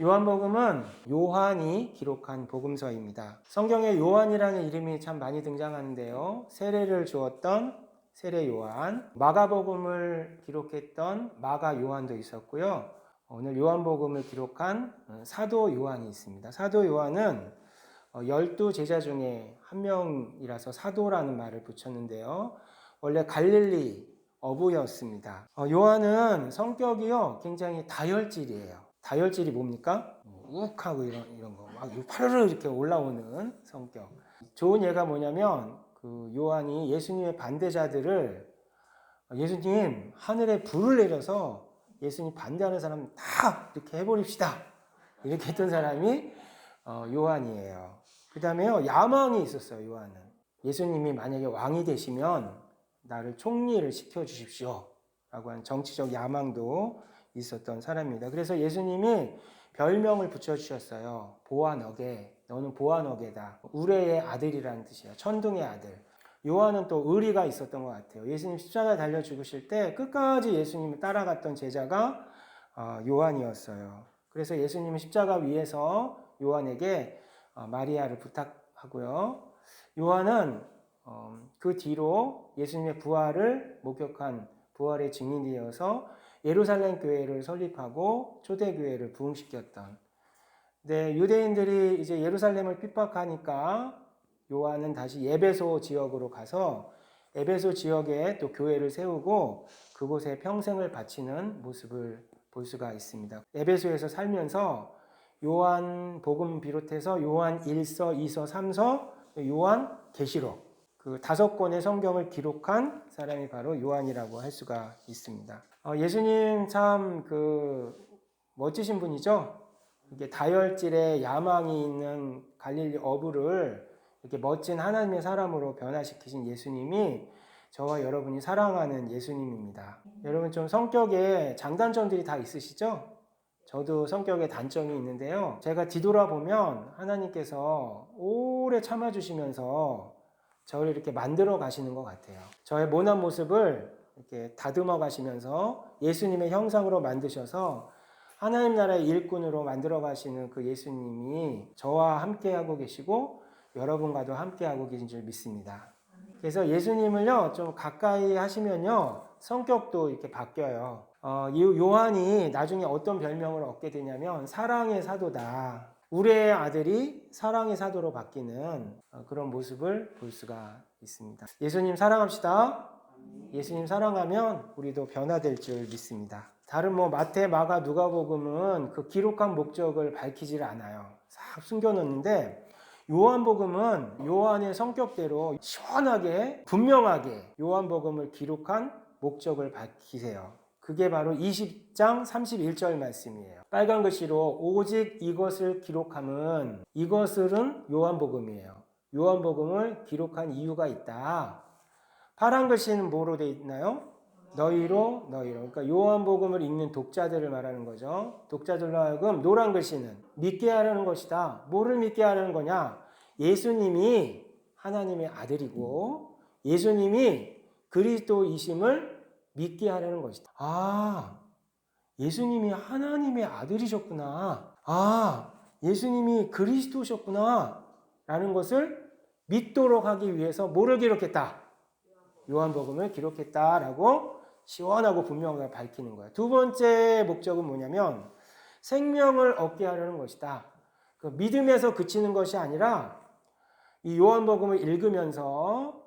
요한복음은 요한이 기록한 복음서입니다. 성경에 요한이라는 이름이 참 많이 등장하는데요. 세례를 주었던 세례 요한, 마가복음을 기록했던 마가 요한도 있었고요. 오늘 요한복음을 기록한 사도 요한이 있습니다. 사도 요한은 12제자 중에 한 명이라서 사도라는 말을 붙였는데요. 원래 갈릴리 어부였습니다. 요한은 성격이요 굉장히 다혈질이에요. 다혈질이 뭡니까? 욱하고 이런 거, 막 파르르 이렇게 올라오는 성격. 좋은 예가 뭐냐면 그 요한이 예수님의 반대자들을 예수님 하늘에 불을 내려서 예수님 반대하는 사람 다 이렇게 해버립시다. 이렇게 했던 사람이 요한이에요. 그 다음에요 야망이 있었어요. 요한은 예수님이 만약에 왕이 되시면 나를 총리를 시켜주십시오 라고 하는 정치적 야망도 있었던 사람입니다. 그래서 예수님이 별명을 붙여주셨어요. 보아너게, 너는 보아너게다. 우레의 아들이라는 뜻이에요. 천둥의 아들. 요한은 또 의리가 있었던 것 같아요. 예수님 십자가에 달려 죽으실 때 끝까지 예수님을 따라갔던 제자가 요한이었어요. 그래서 예수님은 십자가 위에서 요한에게 마리아를 부탁하고요. 요한은 그 뒤로 예수님의 부활을 목격한 부활의 증인이 되어서 예루살렘 교회를 설립하고 초대교회를 부흥시켰던. 근데 유대인들이 이제 예루살렘을 핍박하니까 요한은 다시 에베소 지역으로 가서 에베소 지역에 또 교회를 세우고 그곳에 평생을 바치는 모습을 볼 수가 있습니다. 에베소에서 살면서 요한 복음 비롯해서 요한 1서, 2서, 3서, 요한 계시록 그 5권의 성경을 기록한 사람이 바로 요한이라고 할 수가 있습니다. 예수님 참 멋지신 분이죠. 이게 다혈질의 야망이 있는 갈릴리 어부를 이렇게 멋진 하나님의 사람으로 변화시키신 예수님이 저와 여러분이 사랑하는 예수님입니다. 여러분 좀 성격에 장단점들이 다 있으시죠? 저도 성격에 단점이 있는데요. 제가 뒤돌아보면 하나님께서 오래 참아주시면서 저를 이렇게 만들어 가시는 것 같아요. 저의 모난 모습을 이렇게 다듬어 가시면서 예수님의 형상으로 만드셔서 하나님 나라의 일꾼으로 만들어 가시는 그 예수님이 저와 함께 하고 계시고 여러분과도 함께 하고 계신 줄 믿습니다. 그래서 예수님을요 좀 가까이 하시면요 성격도 이렇게 바뀌어요. 요한이 나중에 어떤 별명을 얻게 되냐면 사랑의 사도다. 우리의 아들이 사랑의 사도로 바뀌는 그런 모습을 볼 수가 있습니다. 예수님 사랑합시다. 예수님 사랑하면 우리도 변화될 줄 믿습니다. 다른 마태, 마가, 누가복음은 그 기록한 목적을 밝히질 않아요. 싹 숨겨놓는데 요한복음은 요한의 성격대로 시원하게 분명하게 요한복음을 기록한 목적을 밝히세요. 그게 바로 20장 31절 말씀이에요. 빨간 글씨로 오직 이것을 기록함은 이것은 요한복음이에요. 요한복음을 기록한 이유가 있다. 파란 글씨는 뭐로 되어 있나요? 너희로. 그러니까 요한복음을 읽는 독자들을 말하는 거죠. 독자들로 하여금 노란 글씨는 믿게 하려는 것이다. 뭐를 믿게 하려는 거냐? 예수님이 하나님의 아들이고 예수님이 그리스도이심을 믿게 하려는 것이다. 예수님이 하나님의 아들이셨구나. 예수님이 그리스도셨구나. 라는 것을 믿도록 하기 위해서 뭐를 기록했다? 요한복음을 기록했다라고 시원하고 분명하게 밝히는 거예요. 두 번째 목적은 뭐냐면 생명을 얻게 하려는 것이다. 그 믿음에서 그치는 것이 아니라 이 요한복음을 읽으면서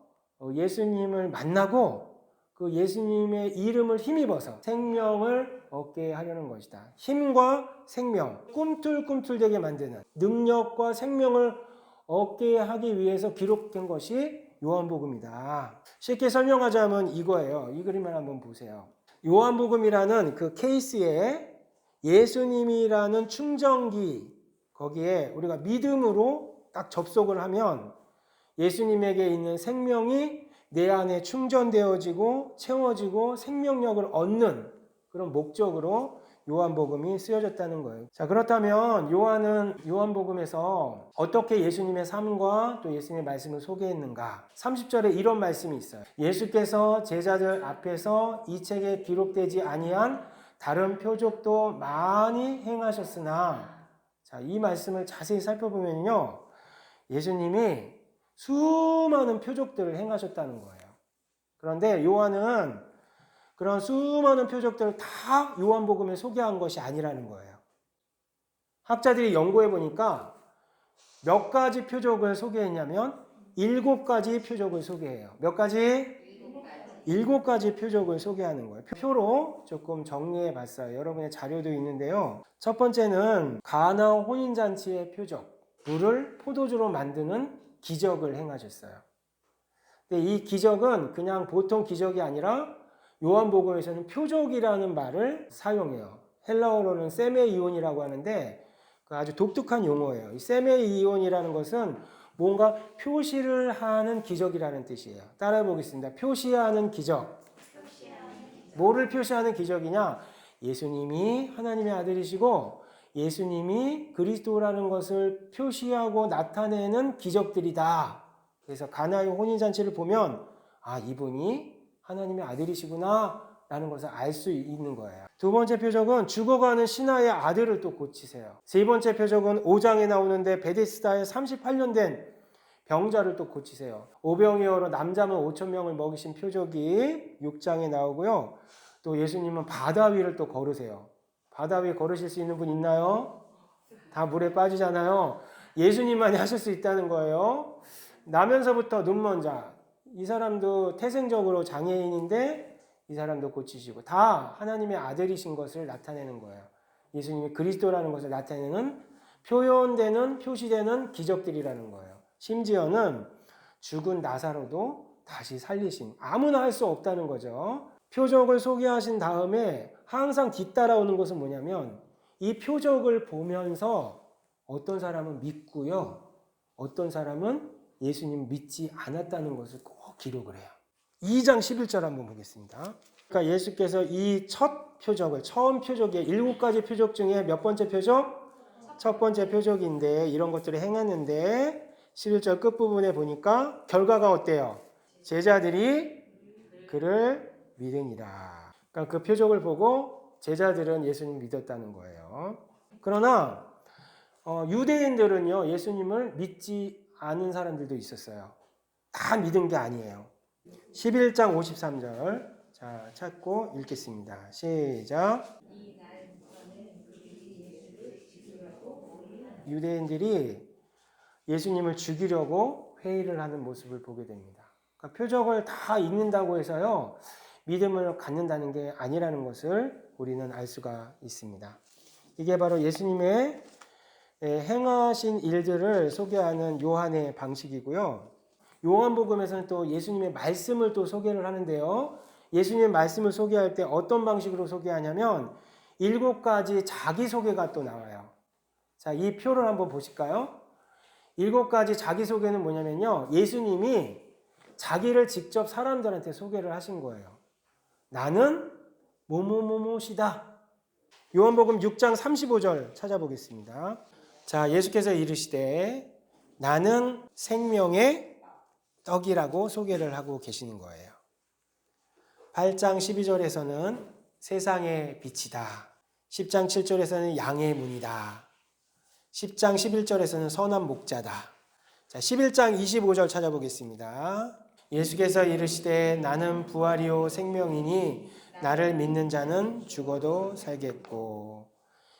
예수님을 만나고 그 예수님의 이름을 힘입어서 생명을 얻게 하려는 것이다. 힘과 생명, 꿈틀꿈틀되게 만드는 능력과 생명을 얻게 하기 위해서 기록된 것이 요한복음이다. 쉽게 설명하자면 이거예요. 이 그림을 한번 보세요. 요한복음이라는 그 케이스에 예수님이라는 충전기, 거기에 우리가 믿음으로 딱 접속을 하면 예수님에게 있는 생명이 내 안에 충전되어지고 채워지고 생명력을 얻는 그런 목적으로 요한복음이 쓰여졌다는 거예요. 자, 그렇다면 요한은 요한복음에서 어떻게 예수님의 삶과 또 예수님의 말씀을 소개했는가? 30절에 이런 말씀이 있어요. 예수께서 제자들 앞에서 이 책에 기록되지 아니한 다른 표적도 많이 행하셨으나 자, 이 말씀을 자세히 살펴보면요. 예수님이 수많은 표적들을 행하셨다는 거예요. 그런데 요한은 그런 수많은 표적들을 다 요한복음에 소개한 것이 아니라는 거예요. 학자들이 연구해 보니까 몇 가지 표적을 소개했냐면 7가지 표적을 소개해요. 몇 가지? 7가지 표적을 소개하는 거예요. 표로 조금 정리해 봤어요. 여러분의 자료도 있는데요. 첫 번째는 가나 혼인잔치의 표적. 물을 포도주로 만드는 기적을 행하셨어요. 근데 이 기적은 그냥 보통 기적이 아니라 요한복음에서는 표적이라는 말을 사용해요. 헬라어로는 세메이온이라고 하는데 그 아주 독특한 용어예요. 이 세메이온이라는 것은 뭔가 표시를 하는 기적이라는 뜻이에요. 따라해 보겠습니다. 표시하는 기적. 뭐를 표시하는 기적이냐? 예수님이 하나님의 아들이시고 예수님이 그리스도라는 것을 표시하고 나타내는 기적들이다. 그래서 가나의 혼인잔치를 보면 아, 이분이 하나님의 아들이시구나 라는 것을 알 수 있는 거예요. 두 번째 표적은 죽어가는 신하의 아들을 또 고치세요. 세 번째 표적은 5장에 나오는데 베데스다에 38년 된 병자를 또 고치세요. 오병이어로 남자만 5,000명을 먹이신 표적이 6장에 나오고요. 또 예수님은 바다 위를 또 걸으세요. 바다 위에 걸으실 수 있는 분 있나요? 다 물에 빠지잖아요. 예수님만이 하실 수 있다는 거예요. 나면서부터 눈먼 자, 이 사람도 태생적으로 장애인인데 이 사람도 고치시고 다 하나님의 아들이신 것을 나타내는 거예요. 예수님이 그리스도라는 것을 나타내는 표현되는 표시되는 기적들이라는 거예요. 심지어는 죽은 나사로도 다시 살리신, 아무나 할 수 없다는 거죠. 표적을 소개하신 다음에 항상 뒤따라오는 것은 뭐냐면 이 표적을 보면서 어떤 사람은 믿고요. 어떤 사람은 예수님 믿지 않았다는 것을 꼭 기록을 해요. 2장 11절 한번 보겠습니다. 그러니까 예수께서 이 첫 표적을, 처음 표적의 7가지 표적 중에 몇 번째 표적? 첫 번째 표적인데 이런 것들을 행했는데 11절 끝부분에 보니까 결과가 어때요? 제자들이 그를 믿으니라. 그러니까 그 표적을 보고 제자들은 예수님 믿었다는 거예요. 그러나 유대인들은요, 예수님을 믿지 않은 사람들도 있었어요. 다 믿은 게 아니에요. 11장 53절 자 찾고 읽겠습니다. 시작. 유대인들이 예수님을 죽이려고 회의를 하는 모습을 보게 됩니다. 그러니까 표적을 다 읽는다고 해서요, 믿음을 갖는다는 게 아니라는 것을 우리는 알 수가 있습니다. 이게 바로 예수님의 행하신 일들을 소개하는 요한의 방식이고요. 요한복음에서는 또 예수님의 말씀을 또 소개를 하는데요. 예수님의 말씀을 소개할 때 어떤 방식으로 소개하냐면 7가지 자기소개가 또 나와요. 자, 이 표를 한번 보실까요? 7가지 자기소개는 뭐냐면요. 예수님이 자기를 직접 사람들한테 소개를 하신 거예요. 나는 뭐뭐뭐뭐시다. 요한복음 6장 35절 찾아보겠습니다. 자, 예수께서 이르시되 나는 생명의 떡이라고 소개를 하고 계시는 거예요. 8장 12절에서는 세상의 빛이다. 10장 7절에서는 양의 문이다. 10장 11절에서는 선한 목자다. 자, 11장 25절 찾아보겠습니다. 예수께서 이르시되 나는 부활이요 생명이니 나를 믿는 자는 죽어도 살겠고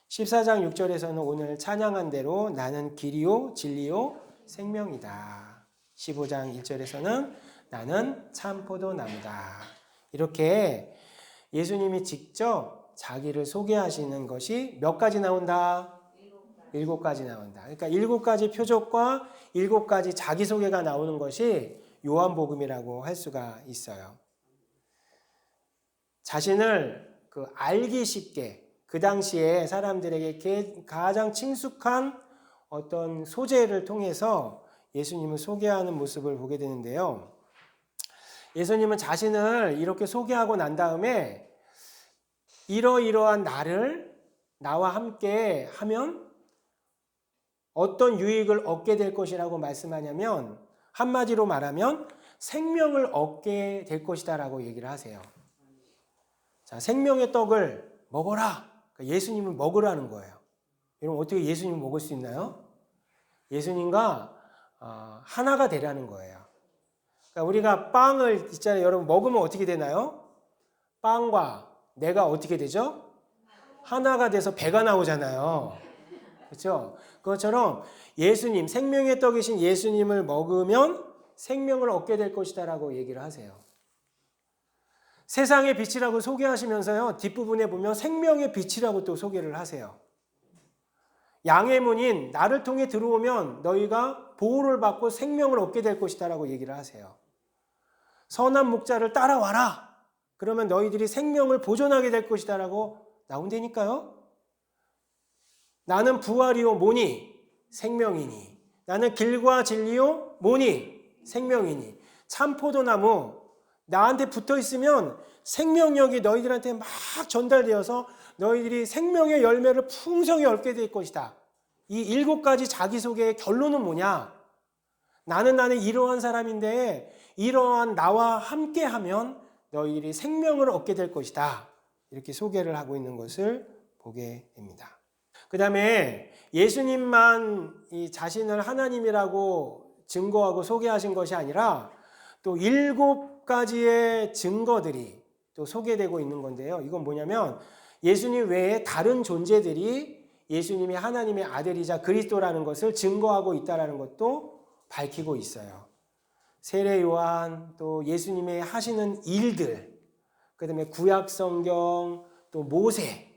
14장 6절에서는 오늘 찬양한 대로 나는 길이요 진리요 생명이다. 15장 1절에서는 나는 참 포도나무다. 이렇게 예수님이 직접 자기를 소개하시는 것이 몇 가지 나온다? 7가지 나온다. 그러니까 7가지 표적과 7가지 자기소개가 나오는 것이 요한복음이라고 할 수가 있어요. 자신을 알기 쉽게 그 당시에 사람들에게 가장 친숙한 어떤 소재를 통해서 예수님을 소개하는 모습을 보게 되는데요. 예수님은 자신을 이렇게 소개하고 난 다음에 이러이러한 나와 함께 하면 어떤 유익을 얻게 될 것이라고 말씀하냐면 한마디로 말하면 생명을 얻게 될 것이다 라고 얘기를 하세요. 자, 생명의 떡을 먹어라. 그러니까 예수님을 먹으라는 거예요. 여러분 어떻게 예수님 먹을 수 있나요? 예수님과 하나가 되라는 거예요. 그러니까 우리가 빵을 있잖아요. 여러분 먹으면 어떻게 되나요? 빵과 내가 어떻게 되죠? 하나가 돼서 배가 나오잖아요. 그렇죠? 그것처럼 예수님, 생명의 떡이신 예수님을 먹으면 생명을 얻게 될 것이다라고 얘기를 하세요. 세상의 빛이라고 소개하시면서요. 뒷부분에 보면 생명의 빛이라고 또 소개를 하세요. 양의 문인 나를 통해 들어오면 너희가 보호를 받고 생명을 얻게 될 것이다라고 얘기를 하세요. 선한 목자를 따라와라. 그러면 너희들이 생명을 보존하게 될 것이다라고 나온다니까요. 나는 부활이요 뭐니? 생명이니. 나는 길과 진리요 뭐니? 생명이니. 참포도나무 나한테 붙어 있으면 생명력이 너희들한테 막 전달되어서 너희들이 생명의 열매를 풍성히 얻게 될 것이다. 이 7가지 자기소개의 결론은 뭐냐? 나는 이러한 사람인데 이러한 나와 함께하면 너희들이 생명을 얻게 될 것이다. 이렇게 소개를 하고 있는 것을 보게 됩니다. 그 다음에 예수님만 이 자신을 하나님이라고 증거하고 소개하신 것이 아니라 또 7가지의 증거들이 또 소개되고 있는 건데요. 이건 뭐냐면 예수님 외에 다른 존재들이 예수님이 하나님의 아들이자 그리스도라는 것을 증거하고 있다는 것도 밝히고 있어요. 세례 요한, 또 예수님의 하시는 일들, 그 다음에 구약 성경, 또 모세,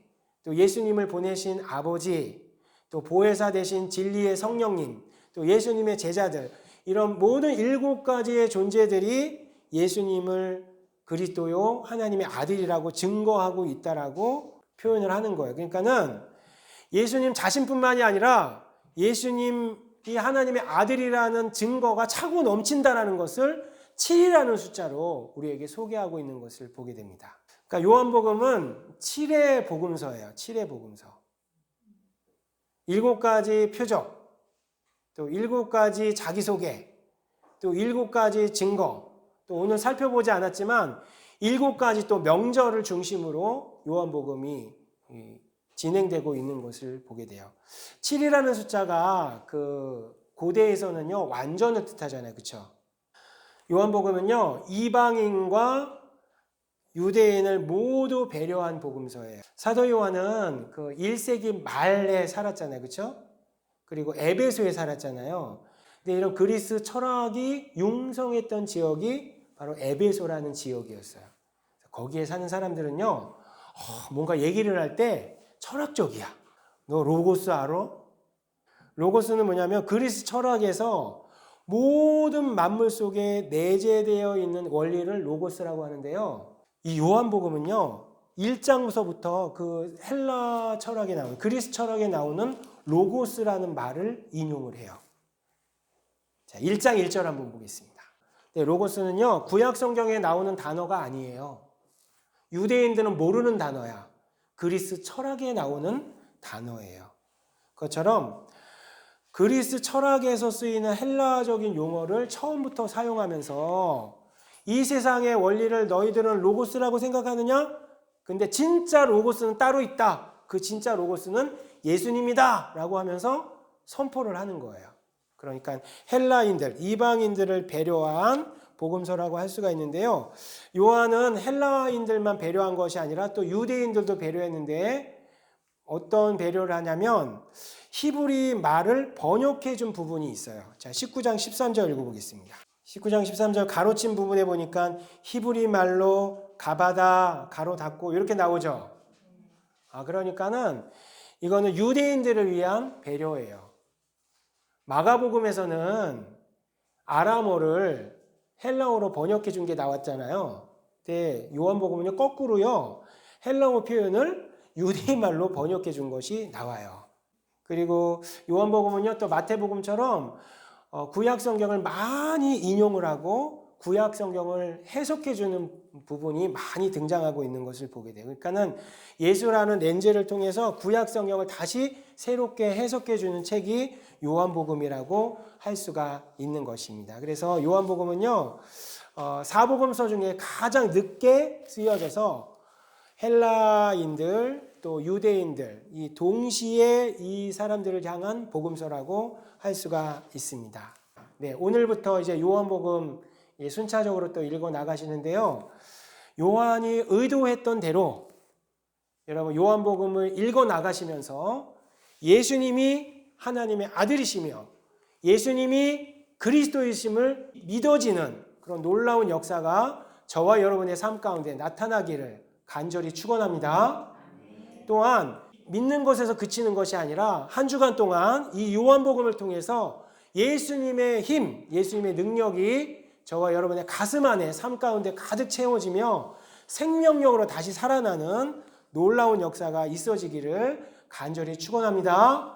또 예수님을 보내신 아버지, 또 보혜사 되신 진리의 성령님, 또 예수님의 제자들, 이런 모든 7가지의 존재들이 예수님을 그리스도요 하나님의 아들이라고 증거하고 있다라고 표현을 하는 거예요. 그러니까는 예수님 자신뿐만이 아니라 예수님이 하나님의 아들이라는 증거가 차고 넘친다라는 것을 7이라는 숫자로 우리에게 소개하고 있는 것을 보게 됩니다. 그러니까 요한복음은 7의 복음서예요. 7의 복음서. 7가지 표적, 또 7가지 자기소개, 또 7가지 증거, 또 오늘 살펴보지 않았지만 7가지 또 명절을 중심으로 요한복음이 진행되고 있는 것을 보게 돼요. 7이라는 숫자가 그 고대에서는요 완전을 뜻하잖아요. 그렇죠? 요한복음은요 이방인과 유대인을 모두 배려한 복음서예요. 사도 요한은 그 1세기 말에 살았잖아요. 그렇죠? 그리고 에베소에 살았잖아요. 근데 이런 그리스 철학이 융성했던 지역이 바로 에베소라는 지역이었어요. 거기에 사는 사람들은요 뭔가 얘기를 할 때 철학적이야. 너 로고스 알아? 로고스는 뭐냐면 그리스 철학에서 모든 만물 속에 내재되어 있는 원리를 로고스라고 하는데요. 이 요한복음은요 1장부터 그 헬라 철학에 나오는 그리스 철학에 나오는 로고스라는 말을 인용을 해요. 자, 1장 1절 한번 보겠습니다. 네, 로고스는요 구약 성경에 나오는 단어가 아니에요. 유대인들은 모르는 단어야. 그리스 철학에 나오는 단어예요. 그것처럼 그리스 철학에서 쓰이는 헬라적인 용어를 처음부터 사용하면서 이 세상의 원리를 너희들은 로고스라고 생각하느냐? 근데 진짜 로고스는 따로 있다. 그 진짜 로고스는 예수님이다 라고 하면서 선포를 하는 거예요. 그러니까 헬라인들, 이방인들을 배려한 복음서라고 할 수가 있는데요. 요한은 헬라인들만 배려한 것이 아니라 또 유대인들도 배려했는데 어떤 배려를 하냐면 히브리 말을 번역해 준 부분이 있어요. 자, 19장 13절 읽어보겠습니다. 19장 13절 가로친 부분에 보니까 히브리 말로 가바다 가로 닫고 이렇게 나오죠. 그러니까는 이거는 유대인들을 위한 배려예요. 마가복음에서는 아람어를 헬라어로 번역해 준 게 나왔잖아요. 근데 요한복음은요 거꾸로요 헬라어 표현을 유대인말로 번역해 준 것이 나와요. 그리고 요한복음은요 또 마태복음처럼 구약 성경을 많이 인용을 하고 구약 성경을 해석해 주는 부분이 많이 등장하고 있는 것을 보게 돼요. 그러니까는 예수라는 렌즈를 통해서 구약 성경을 다시 새롭게 해석해 주는 책이 요한복음이라고 할 수가 있는 것입니다. 그래서 요한복음은요 사복음서 중에 가장 늦게 쓰여져서 헬라인들 또 유대인들, 이 동시에 이 사람들을 향한 복음서라고 할 수가 있습니다. 네, 오늘부터 이제 요한복음 순차적으로 또 읽어 나가시는데요. 요한이 의도했던 대로 여러분 요한복음을 읽어 나가시면서 예수님이 하나님의 아들이시며 예수님이 그리스도이심을 믿어지는 그런 놀라운 역사가 저와 여러분의 삶 가운데 나타나기를 간절히 축원합니다. 또한 믿는 것에서 그치는 것이 아니라 한 주간 동안 이 요한복음을 통해서 예수님의 힘, 예수님의 능력이 저와 여러분의 가슴 안에 삶 가운데 가득 채워지며 생명력으로 다시 살아나는 놀라운 역사가 있어지기를 간절히 축원합니다.